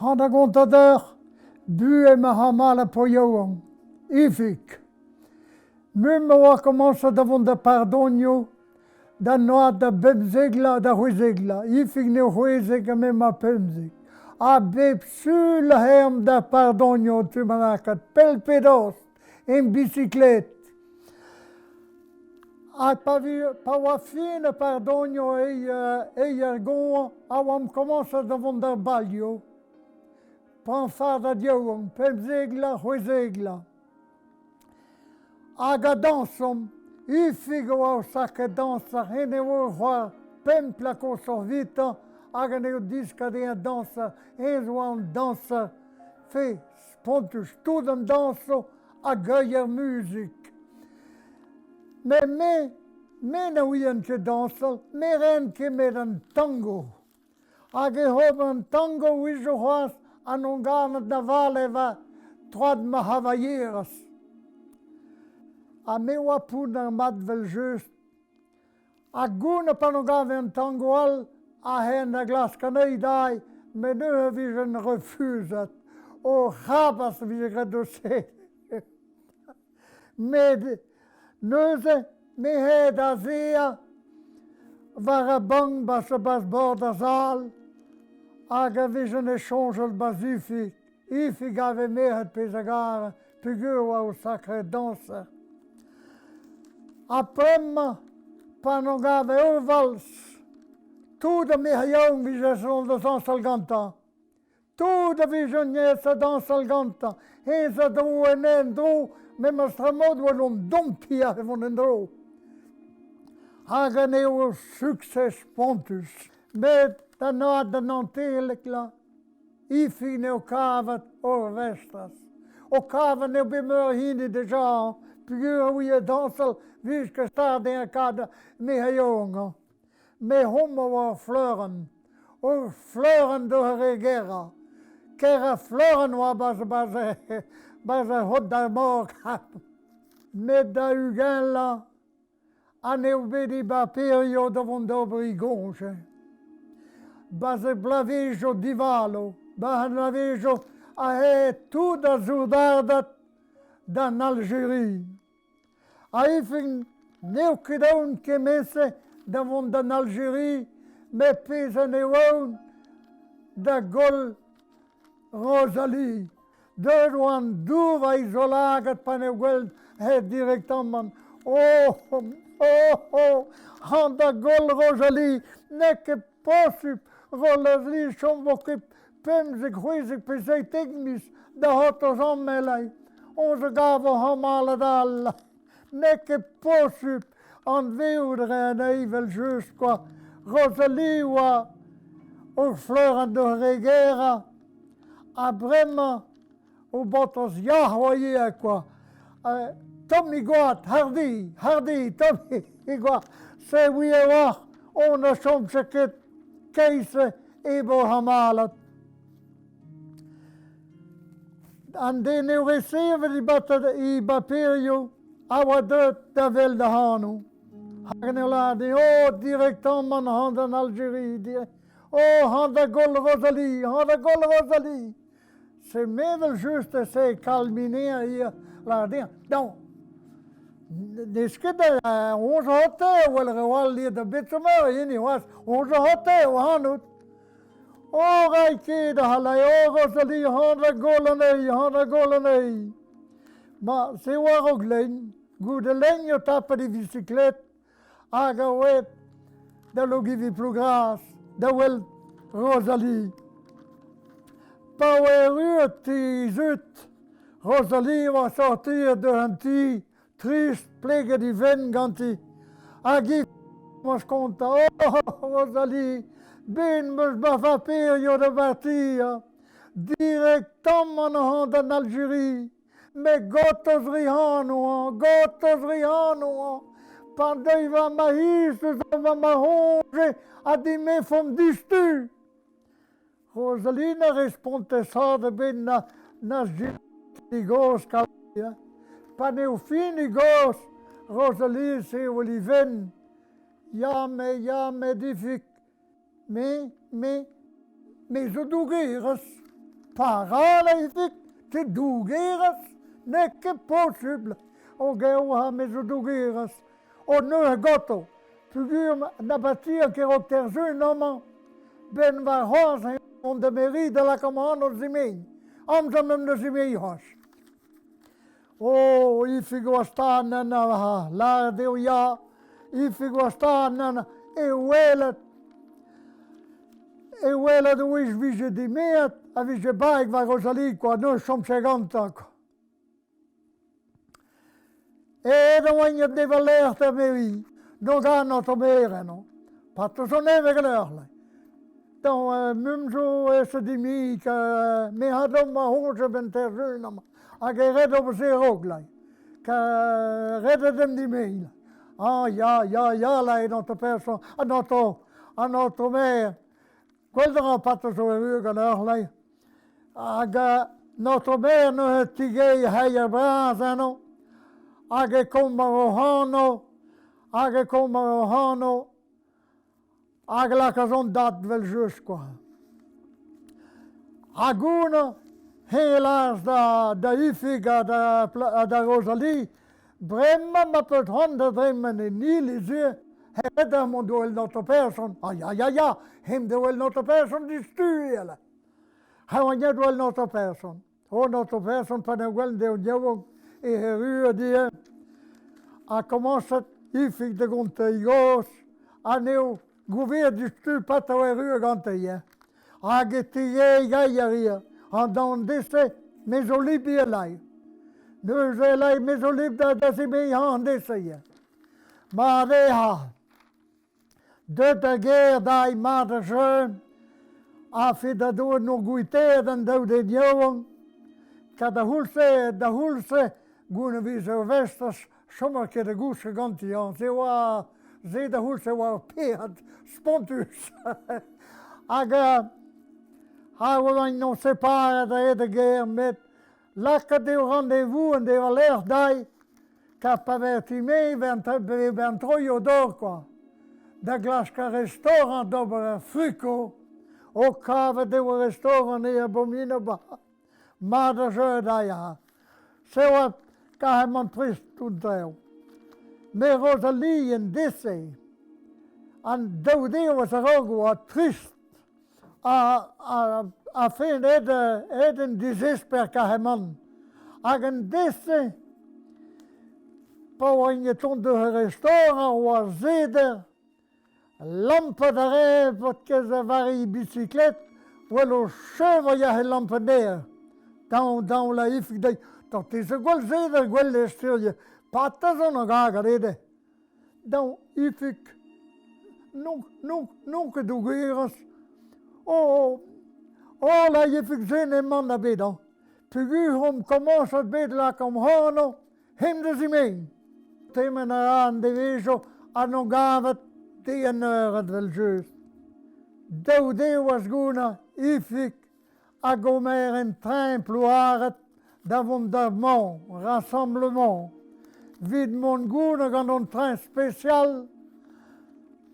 Han da gontadeur, bu ma hamal poioang, Ifig. Mum oa commença davon da pardonio, da noa da bemzegla, da huizegla. Ifig ne huizeg a me ma pemzeg. A bep su la herm da pardonio tu manakat, pel pedos, en bicyclette. A pa oa fin pardonio e gon, a oam commença davon da balio. Pan fada dioang, pemzegla, huizegla. Aga dansom, Ifig oa sake dansa, hene oa c'hoar pempla ko sorvita, aga neo diska de a dansa, oa an dansa, fe spontus, tout an danso, a geuier muzik. Me na ouien ke dansel, me ren ke met an tango. Aga hob an tango ouijo c'hoaz, an on ganet na vale va troad ma havailleras. A me oa poud ar madvel just. A goun pan o gave an tango al, a hen a glas kanei dai, me neu vi en refusat. O chabas vi gredo se. Me neuze, me he da zea, var a bang bas a bas bord a zal, hag a vi en echangeol bas Ifig. Ifig ave mehet pez a gara, pegur oa o sacre danser. Aprem, pan o gave o vals, tout de me hayoung vi son da dansal ganta. Tout de vi sa dansal ganta. Hez a dro en dro, me ma stramod oa l'on dompi a evon en dro. Hag an eo succès pontus. Met da noad da nantelek la, Ifig neo kavat or vestras. O kavat neo bemeur hini deja, pugur oa dansal, vis que stad en kad me hajonga. Me homo var fleuren. Og fleuren do regera. Kera fleuren var bas hodda mok. Me da ugella. An eo bedi ba perio davon dobri goñje. Bas blavejo divalo. Bas blavejo a he tout da zoudardat dan Algérie. A Ifig neo kedaoun kemese davon d'an Algérie, me pez an eoun da gol Rosalie. Deur oan dour a izolagat pan eo gweld het direktaman. Han da gol Rosalie, ne ket posip Rosalie chom vo ket pemzek, c'hwezek pezeit tegmis da hoto zammelai. Onze gavo hamalad alla. Ne ket posip an veoudre an eivel just quoi. Rosalie oa o fleuren do regera a brema o botos yahwaye quoi. Tommy goat, hardi, Tommy goat. Se wie oa on a chomse ket keise ebo hamalat. An den eo receiver i baperio, a oa deut da vel da hanou. Hagen eo lade, direktaman han d'an Algérie. Han da gol Rosalie. Se mevel just se kalminer hier lade. Non, nesket onze hotte, wel rewal liet da betsomer, yeni was, onze hotte o hanout. Rijke da halai, Rosalie, han da golanei. Ma se war ook lein, goede lein jo tappen die bicyclette, aga wet, da logi vi plu gras, da wel Rosalie. Paouez ruet die zut, Rosalie was sortir de un ti, trist, plege die ven ganti. Agi was conta, Rosalie, ben meus bafa perio de partir, directement en d'an Algérie. Me gotos rihano, pandei va ma histus, va ma honge, a di me fom distu. Rosalie ne responde sa de ben na gos kalia. Pa neu fini gos, Rosalie se oliven. Ja me difik. Me zo dougeras. Parala Ifig, te dougeras, n'est que possible. O geo mes o dougeras, o ne goto. Figure na batia que roterzu noman, ben va hos on de mairie de la commande aux emañ. Amza même de emañ hos. O Ifig was staan na la deo ja, Ifig was staan na e welet o is vije di meet, a vije baig va Rosalie qua, no som se ganta. E dan wanneer de verleerd de mairie, no gaan not o mere no. Patto son even geleerlijk. Dan mumzo is die miek, me hadden maar hoge ben ter zunam. A gered op zeer ook lei. Ka redde dem die mee. Ah ja lei not de persoon, not o meer. Quello patto so rugen lei. Aga not o meer no het tige heier brazano. Age kommer o hano. Age la kazon dat wel just qua. Aguna helaas da Ifig da Rosalie. Bremmen ma put handen dremmen in nili zeer. Hedder mon doel not a person. Ah ja. Hem de wel not a person die stuurde. Hij was net wel not a person. O not a person van een wel de onjouwing. E heruur die. A commencé Ifig de goantenn. A neu gouver du stu pata o heruur goantenn. A getige gaier. En dan disse mesolibie lei. Nu ze lei mesolib dat ze mee aan disse. Maar de ha. De geer dai maar de schoen. Af dat door nog goeiteer dan dood de jongen. Ka de hulse goene wie zo westers. Sommige de goede gantian. Ze de hulse was peerd. Spontus. Aga. Houden we nog separen de geer met. Lakken de rendezvous en de valeur dai. Kapaverti mee ben trojo door qua. De glaska restaurant dobre frico. Ook hebben de restaurant hier bomine ba. Maar de zo daar ja. Zo wat kan man trist doen deel. Met Rosalie en disse. En de was er ook wat trist. A fent een desesper kan man. En disse. Pour une tonne de restaurant ou zeder, lampe de rêve, wat que ze varie bicyclette, ou le chevre y a une lampe d'air. Dans la Ifig, dat is een gwel zeder, gwel de stilje, patas on gaga rede. Dan Ifig, nunca dugeras, la Ifig zin en man naar bidan. Figuur commence at bed la kom hano, hem de emañ. Temen aan de wezo aan een gavet die een het wel juist. De was goena Ifig a gomer een trein ploaret d'avondement, rassemblement. Vid mon goena gan een trein special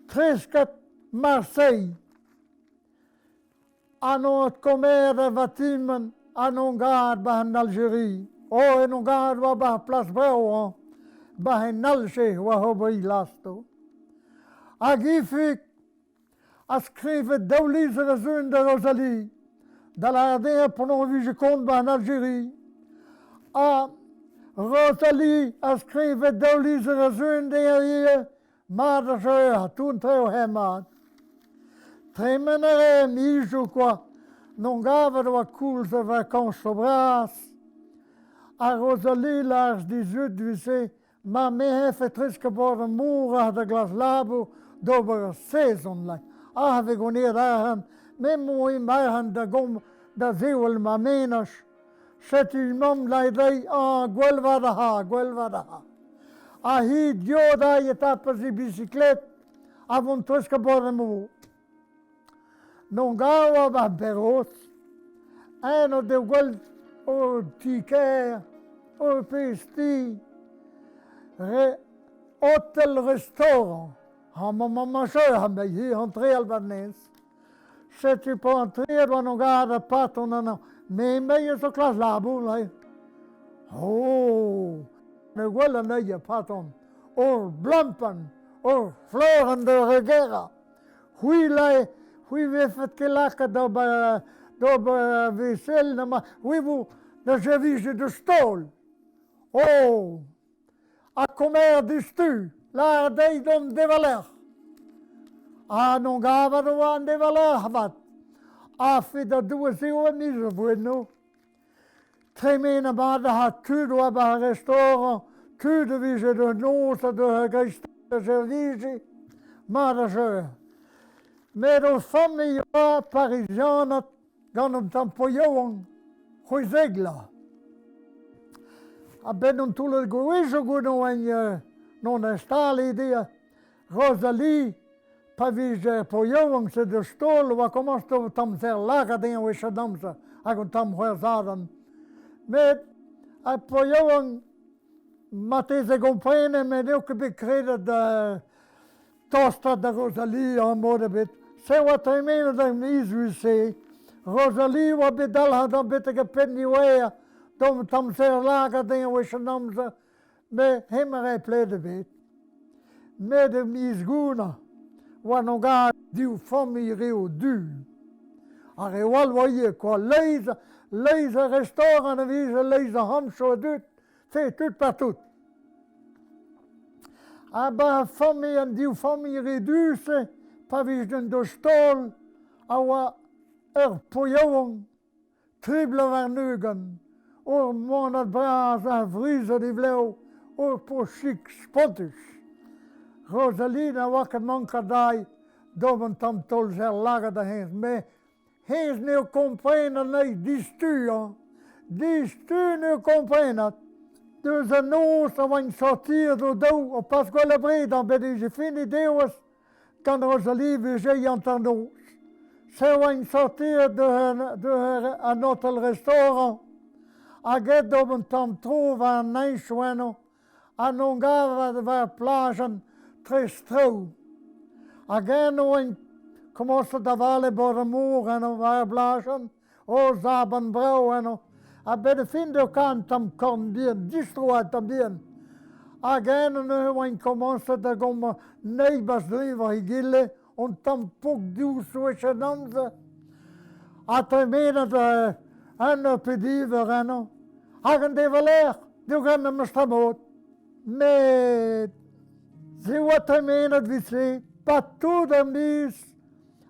tresket Marseille. Aan het comer de vatimen aan een gaad bij Algérie. En een gaad bij Place Brezhoweb. Bij nalsje wa hobby lasto. Ag Ifig a schreven douwlizere zoon de Rosalie. Dat la der pendant wie je compte bij Algérie. A Rosalie a schreven douwlizere zoon de hier. Maar de zo toen trouw hem aan. Tremenere mijo quoi. Non gave de wat koelse vakanties op braas. A Rosalie lars 18 wisse. Maar mij heeft het geworden moeren de glas labo door seizoen. We gaan hier daarheen. Met mooi maken de gom de zeeuwel maar menig. Zet uw man leidij gwel wat de ha. Hiet joda je tappen die bicyclet. Avond terug geworden moer. Non gaan we beroos. En op de gwel o tiker o pesti. Hotel restaurant. Maman han hier entree albanese. C'est tu peux entrer dans nos gars de paton me so klas labo, lai. Oh, ne gwella neie paton, or blampen, or fleuren de regera. Hui lai, hui vefet kelaka dobe wissel, maar hui wo de service de stol. Oh, a comer distu, la dei dom de valer. A non gava do an de valer habat. A fi da due siwazh mise bueno. Tremene bade hat tudo ba restaurant, tudo vise de nosa de geist de service, madager. Met ons familie Parisianen gaan dan po jongen, gooi zegla. Ik ben natuurlijk geweest en non een staal idee. Rosalie, pavise po jongen ze de stol, wat kom je tam zeer lager dingen we ze damse, ik tam hoor zaden. Met po jongen, maar ze comprenen met ook bekreden de tosta de Rosalie aan mode bit. Zeg wat hij meende dat ik zei. Rosalie wat bedal had dan bitte gepenniweer. Dan tam zeer lager dingen we ze nam ze. Me hemmerij plede bit. Met de misgoena. Wat nog aan die familie reo du. En rewal wat je qua lezen restaurant en wie lezen ham zo doet. Fait tout partout. Aber familie en die familie reduce. Pavisen de stol, awa po jongen, tribbelen waar nugen, or monat braas en vriezen die blauw, or po chic spottus. Rosalie wakker manka dai, doben tam tol zer lager de hens, me hens nu comprenen nee, die stuur nu comprenen. Dus een noos, een sortier door dou, op pas golle breed, dan ben je fini deus. Quand Rosalie veut entendre, c'est une sortir de notre restaurant. A get op een tam trouve un nijsweno, a non gava waar plagen tres trouw. A gen een commence de vale bormoer en waar plagen, o zaben brau en a bede finde kan tam kan bien, distro tam bien. Again een commence de gomme neighbors driver higille en tam pok deus switche namze. At hij meen dat een pediver en hagen de valer, die gaan me stabot. Met zie wat hij meen dat we zien, pas tout de mis,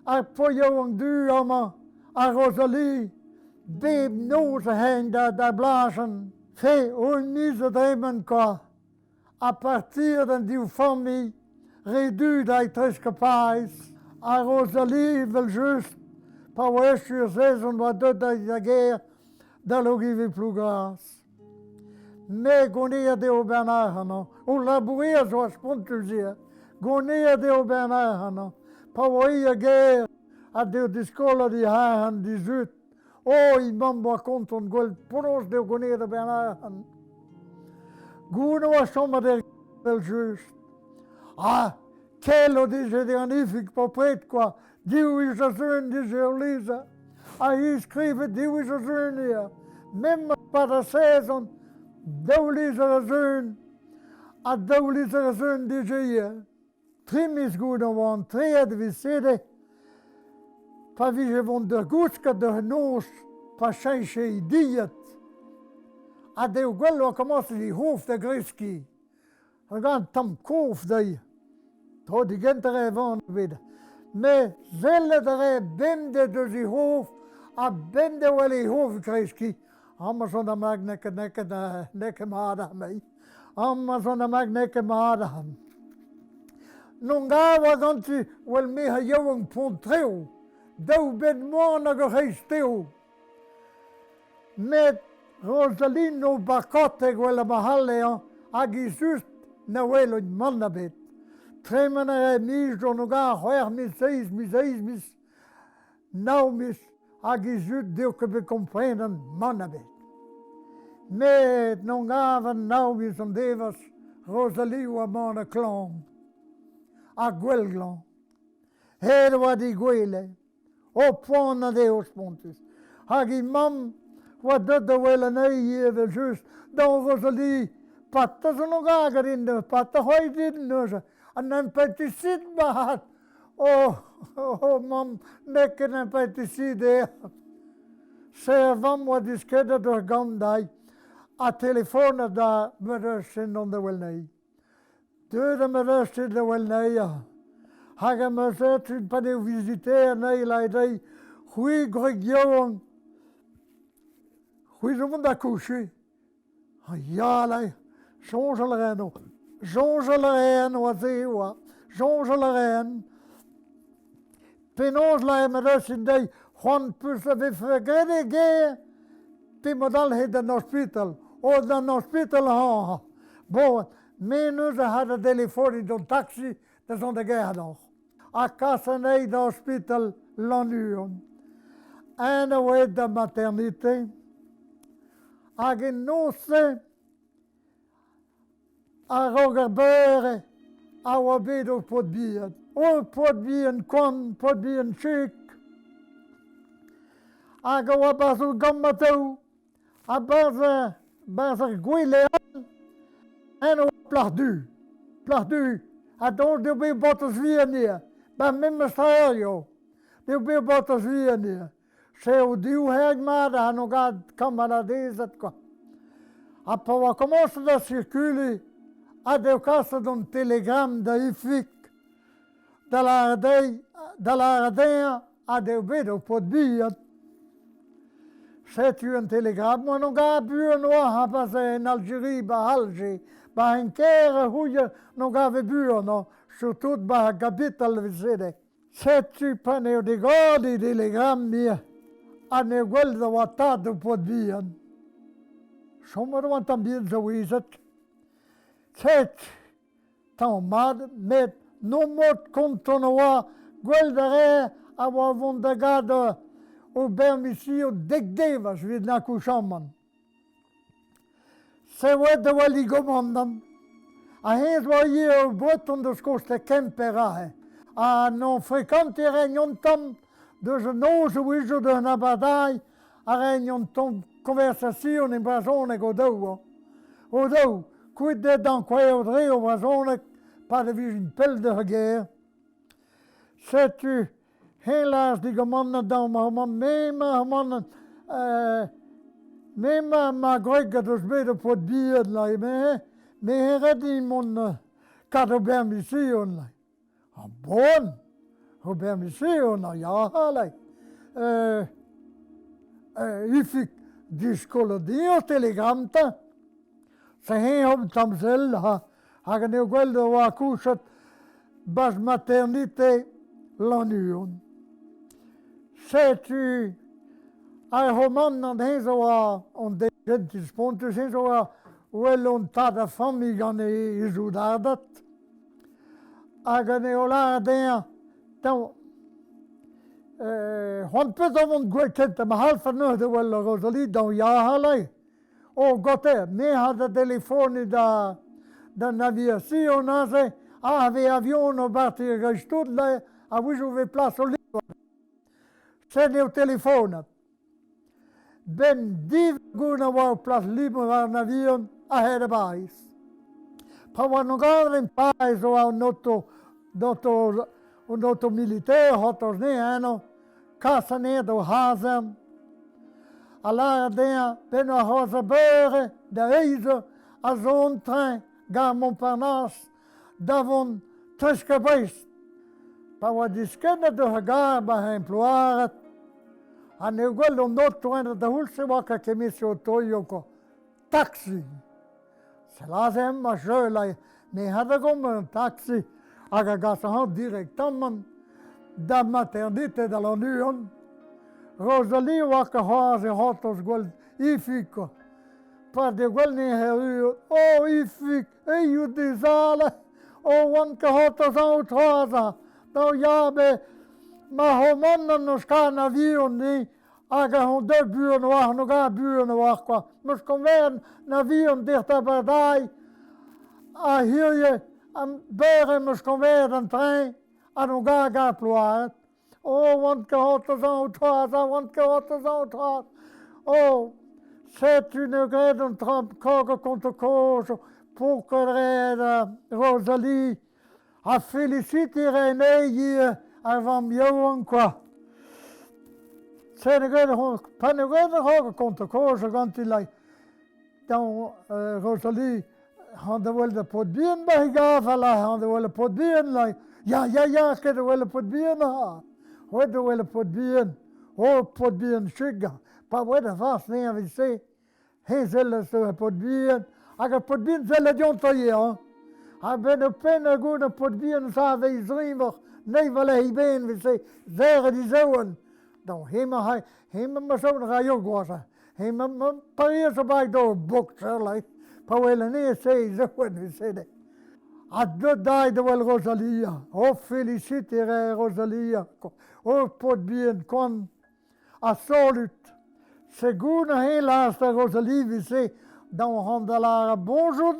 a po jongen du ama, a Rosalie, beeb noze heen daar blazen, fe onmise dremen kwa. À partir d'une famille réduite d'être paouez, à Rosalie veut juste paouez sur saison doit de la guerre dans l'ogive plus grasse. Mais goñje de ober non, ou labourir je pense dire, goñje de ober non, paouez guerre à de scola di hahan 18. Oh, il m'en compte on gol proche de goñje de ober. Goune was sommer der wel just. Ah, qu'elle disait en Ifig pas près quoi. Dieu is a zoon, disait Lisa. Ah, il scrive Dieu is a zoon hier. Même pas de saison, Dieu is a zoon. Ah, Dieu is a zoon, disait hier. Trimis goede want, treed vi sede. Pas vi je vond de guska de noos, pas change idiot. A de gwello commence die hoofd de griski. We gaan tam koof die. Tot die gentere van weer. Me zelle dere bende dus die hoofd. A bende wel die hoofd griski. Amma zonder mag nekke maada mee. Amma zonder mag nekke maada. Non gava ganti wel meha jong pontreu. Dou ben morgen geesteu. Met Rosalie no bakotte quella mahalle agi just na welo in mannabet. Tremene mis no ga hoer mis now mis agi just deu que be comprenen mannabet. Met non gaven now mis on devas Rosalie wa mana clan. A gwelglan. Her wa di gwele. O pona deus pontus. Agi mam Wat de wel een even juist. Dan Rosalie, patten ze nog ager in de patten gooit in de. En een pesticide gehad. Oh, mam, nekken een pesticide. Servam wat is kedder door gandai. A telefoon daar met rust in de wel nee. Deur met rust in de wel nee, ja. Hagen me zet in paneel visiteer, nee, leidai. Goeie grigjon. Goeie zo'n d'accoucher. Ja, lei. Zongelerijn. Zongelerijn, wat zie je wat. Zongelerijn. Pinons lei me rust in de. Gewoon pussen we vergeten gaan. Puis modal heet een hospital. Of dan hospital gaan. Bon, men ze hadden telefoon in de taxi. Dat is aan de guerre nog. A kassa nee de hospital l'annuon. En dan weet de maternité. A genosse. A rogerbeuren. A wabedo pot bien. O pot bien kon, pot bien chic. A gawa basu gammatou. A basu guilean. En o plardu. Plardu. A donc de be botas vienia. Ben même stereo. De be botas vienia. Se o diu hegmada a nog ad camarades quoi. A pova commence da circuler. A de casa d'un telegram da Ifig. Da la radea a de bedo pot biat. C'est un telegram, moi non ga buur noir a pas en Algérie, ba Alger. Ba een keer hoe je nog even buur no, surtout ba capital visite. C'est pas ne de godi telegram meer. A ne gwelde wat dat op pot bien. Sommer want dan bien zo is het. C'est tan mad met no mot contonoa gwelde a wa vondagade ober misio dekdevas vid na kuchaman. Se wat de wali gomandan. A hens wa je o breton de skoste kemperahe. A non frekante reignon tam de je noze wijo de na badai. A reignon tom conversation in brazone godou. Godou, quid de dan quae odre o brazone pa de vision pel de guerre. C'est helaas die gemannen dan man mannen ma grega dus beter pot bier lai me heret die mon kat ober mission lai. A bon ober mission ja lai. Ifig discolodio telegramta. Se heen op tamzel ha ne gwelde wa kushat bas maternité l'annuon. C'est-tu a roman an hezo a on de gentis pontus hezo a wel on tada fammi gane izudadat. A gane ola dea dan hon put on gwekent ma halfa nøde wel Rosalie dan ja halai. O gote me hade telefoni da navigazion ase ave avion o bati gestudle a wijo place au libre. C'est au téléphone. Ben div guna wa place libre var avion a hede bais. Pa wa no in paes o un auto militaire hotos ne ano casa ne do hazen. Alla dea ben a hoza beure de reize a zo'n train gar Montparnasse davon tuske beest. Pa wa diskenne de hagar ba emploaret. A ne gweld om not toene de hulse waka kemisio toyoko. Taxi. Se lazem ma jölai. Me hadde gom een taxi. Aga gasa han directement da maternité de l'annuon. Rosalie waka haze hotos gweld Ifig. Pa de gweld ne heru. O Ifig, you dizale. O wanke hotos out haza. Nou ja, maar homannen nos kan avion ni, aga hon de buren wacht, nog a buren wacht qua. Mos kom weer avion dicht bij daar. A hier je, aan beren mos kom weer een trein, aan nog a ploaet. Oh, want ke hottes out haza, want ke hottes out haza. Oh, C'est une grande trompe contre cause pour que Rosalie a félicité René avant mieux quoi. C'est une grande contre cause quand il a dans Rosalie hadden wel de potbien bijgaven, hadden wel de potbien. Ja, ik hadden wel de potbien ha. Hadden wel de potbien. Oh, potbien sugar. Pa wede vast neer we se. He zullen ze potbien. Aga potbien zullen jonta hier. Ha ben de penne goede potbien sa we zrimmer. Nee, wel hij ben we se. Zere die zoen. Dan hema maar zo nog aan was. Hema maar Paris bij door boek Paouez ne sei zoen we se. A deux dailles de Rosalie. Oh, féliciter Rosalie. Oh, potbien kon. A salut. C'est goed helaas de Rosalie we se. Dan handelaar bonjour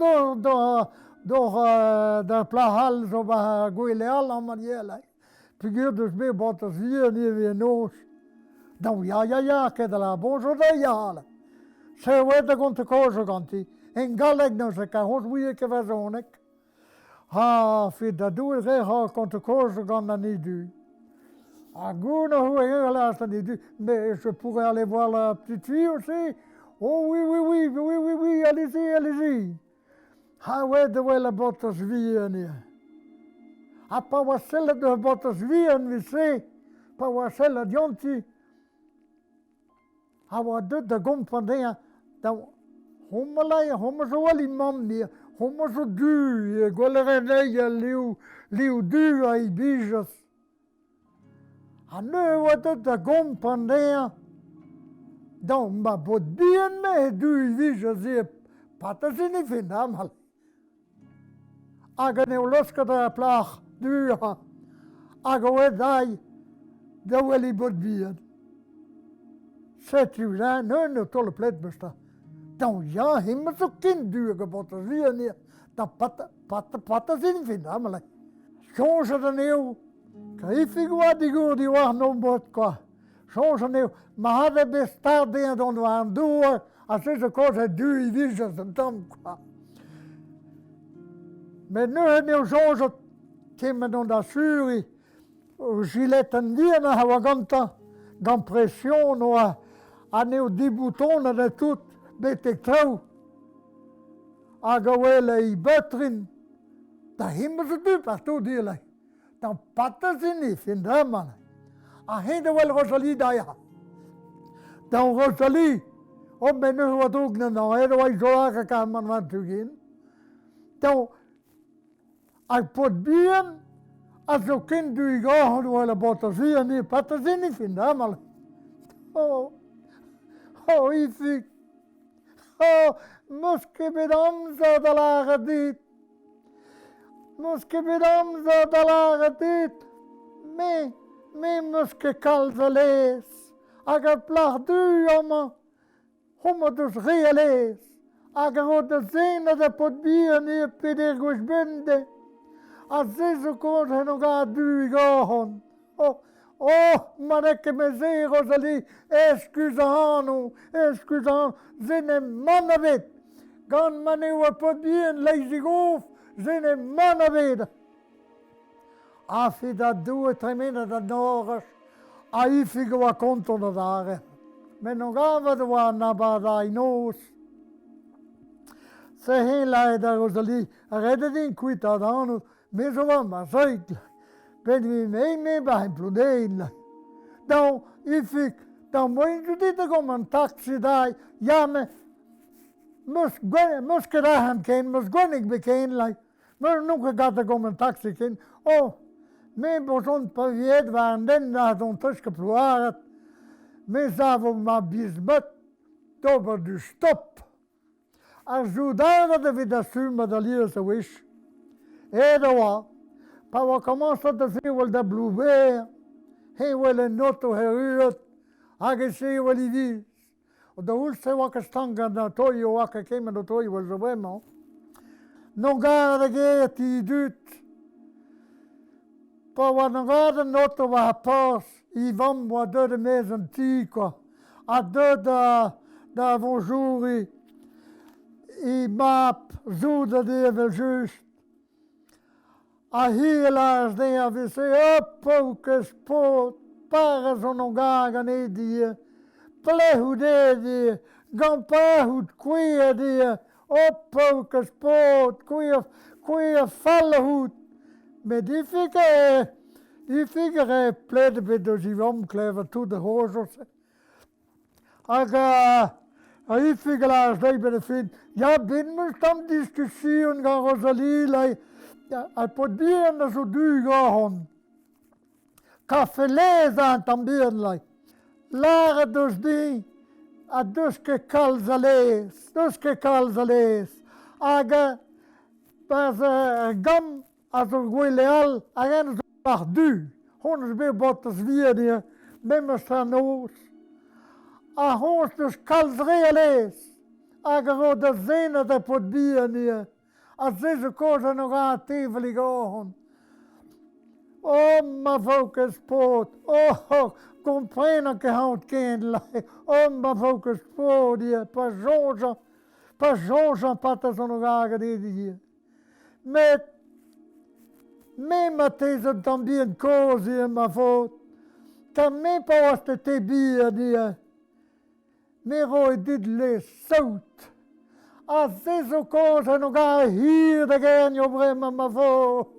door de plahal zo bij goeileal aan manier. Figuur dus meer botters hier niet weer noos. Dan ja, kedela bonjour de jalen. Se weten kon te kozen ganti. En galek nou se kan hos wie ik verzonik. Ha, fit dat doe ik kon te kozen gaan dan niet doen. Ah, goed, hoe helaas dan niet doen. Mais je pourrais aller voir la petite fille aussi. Oh oui, allez-y. Ha, weten wel de botters wie niet. A pa was celle de botters wie we se. Pa was celle jonti. Ha, wat doet de gom van dingen. Dan homme zo wel iemand meer. Homme zo duur. Golere nee, liu duur ai bijes. A nu wat doet de gom van dingen. Dan ma bot bien me duur bijes hier. Patten ze niet vinden allemaal. Aga ne loske de plach duur. Aga we dai. De wel i bot bien. Zet u daar, nu tolle plek bestaat. Dan ja, helemaal zo kindduur gebotten, zie je niet. Dan patten ze niet vinden, allemaal. Gewoon ze dan heel, krijg ik wat die waren om bot qua. Gewoon ze heel, maar hadden bestaat dingen dan waren door, als ze koos het duur wisten ze dan qua. Maar nu het heel zo ze, komen dan dat Syrië, giletten weer naar gant pression, aan die boutons de tout, beetje trouw. Agawele i betrin, daar hebben ze nu partout die. Dan patten ze niet, vinden man. A heen wel Rosalie daar ja. Dan Rosalie, op mijn nu wat ook niet nou, hè, wij zo lagen kan man wat toe gaan. Dan, ik pot bien, als zo'n kind doe ik ook wel botten, zie je niet, patten ze niet, vinden man. Oh, Ifig. Oh, moske bedamza de lage dit. Moske bedamza de lage dit. Me moske kalze lees. Agar plach du, jammer. Homme dus realees. Agar de zene de potbier niet pedergoes bende. Als ze zo koos en nog aan du gaan. Oh, maar ik me zei, Rosalie, excusez-nous, zijn een mannenwet. Gaan meneer potbien, lees ik af, zijn een mannenwet. Als je dat doet, tremende dat nog eens, ik wat komt onder daar. Maar nog gaan we er naar bij noos. Ze heel leider, Rosalie, redden die kuit aan, maar zo wat maar zeker. Ben je mee bij een plodeen. Dan, Ifig, dan moet je dit om een taxi daar. Ja, maar moest je daar gaan kennen, moest gewoon niet bekend. Maar nog gaat er om een taxi kennen. Oh, mijn persoon paviet waren dan daar zo'n tussen Maar zaten maar bismet over de stop. Als je daar dat we dat stuur medaille zo is. Dat was. Pa we commence te zien wel de bluebeer, hij wel een noto heruit, hij zei wel die wies. De hulste wakker stangen naar tooi, wakker komen naar tooi wel zo bij me. Nog gaat de die doet. Pa we nog gaat de noto waar pas, Ivan wat de mezen tieko. A de daar vos jour I map zoede de wel just. A helaas de vi se paourkaezh pot, paras on gagan die, plehoud die, gampahoud kuit die, paourkaezh pot, kuit fallehoud. Maar die figure plede bij dus die omkleven toe de hozels. Ik figure bij de vind. Ja, binnen we dan discussiëren gaan Rosalie. Ja, pot bien zo duur gaan. Café lezen aan dan bien. Laren dus die. A duske kalzalees. Aga, pas gam. Als er goeie again zo mag du. Hons bij bottes weer die. Members van ons. A hons dus kalzrealees. Aga de zene de pot bier nie. Als deze kozen nog aan tevelig gaan. Ma paourkaezh pot. Comprena que hout kindlai. Ma paourkaezh pot die. Pas Jean patas nog aan die. Met deze tambien cose ma faute. Kan me pas te bier die. Me roi dit les zout. Als deze kozen nog aan hier de gaan je brengen ma faute.